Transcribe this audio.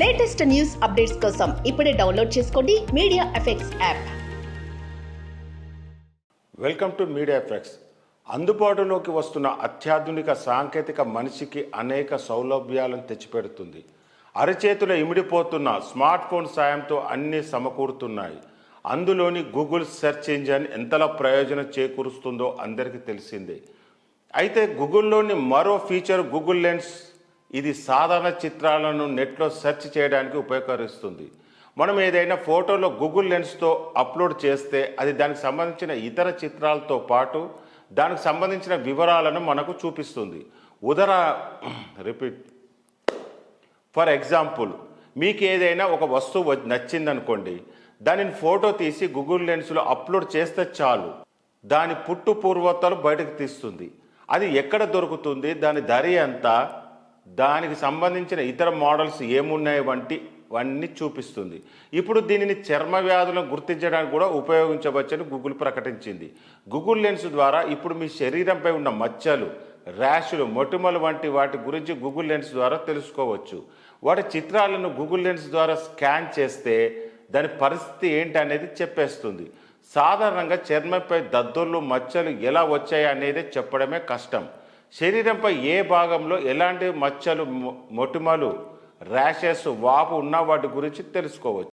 Latest news updates కోసం ఇప్పుడే download చేసుకోండి media effects app. Welcome to media effects. అందుబాటులోకి వస్తున్న అత్యాధునిక సాంకేతిక మనిషికి అనేక సౌలభ్యాలను తెచ్చిపెడుతుంది. అరచేతుల ఇమిడిపోతున్న స్మార్ట్ ఫోన్ సాయంతో అన్నీ సమకూరుతున్నాయి. అందులోని గూగుల్ సెర్చ్ ఇంజన్ ఎంతలా ప్రయోజనం చేకూరుస్తుందో అందరికీ తెలిసిందే. అయితే గూగుల్లోని మరో ఫీచర్ గూగుల్ లెన్స్. ఇది సాధారణ చిత్రాలను నెట్లో సెర్చ్ చేయడానికి ఉపయోగిస్తుంది. మనం ఏదైనా ఫోటోలో గూగుల్ లెన్స్తో అప్లోడ్ చేస్తే అది దానికి సంబంధించిన ఇతర చిత్రాలతో పాటు దానికి సంబంధించిన వివరాలను మనకు చూపిస్తుంది. ఫర్ ఎగ్జాంపుల్, మీకు ఏదైనా ఒక వస్తువు నచ్చిందనుకోండి, దానిని ఫోటో తీసి గూగుల్ లెన్స్లో అప్లోడ్ చేస్తే చాలు, దాని పుట్టు పూర్వోత్తరాలు బయటకు తీస్తుంది. అది ఎక్కడ దొరుకుతుంది, దాని ధర ఎంత, దానికి సంబంధించిన ఇతర మోడల్స్ ఏమున్నాయి వంటివన్నీ చూపిస్తుంది. ఇప్పుడు దీనిని చర్మ వ్యాధులను గుర్తించడానికి కూడా ఉపయోగించవచ్చని గూగుల్ ప్రకటించింది. గూగుల్ లెన్స్ ద్వారా ఇప్పుడు మీ శరీరంపై ఉన్న మచ్చలు, ర్యాషులు, మొటిమలు వంటి వాటి గురించి గూగుల్ లెన్స్ ద్వారా తెలుసుకోవచ్చు. వాటి చిత్రాలను గూగుల్ లెన్స్ ద్వారా స్కాన్ చేస్తే దాని పరిస్థితి ఏంటి అనేది చెప్పేస్తుంది. సాధారణంగా చర్మంపై దద్దుర్లు, మచ్చలు ఎలా వచ్చాయి అనేది చెప్పడమే కష్టం. శరీరంపై ఏ భాగంలో ఎలాంటి మచ్చలు, మొటిమలు, ర్యాషెస్, వాపు ఉన్న వాటి గురించి తెలుసుకోవచ్చు.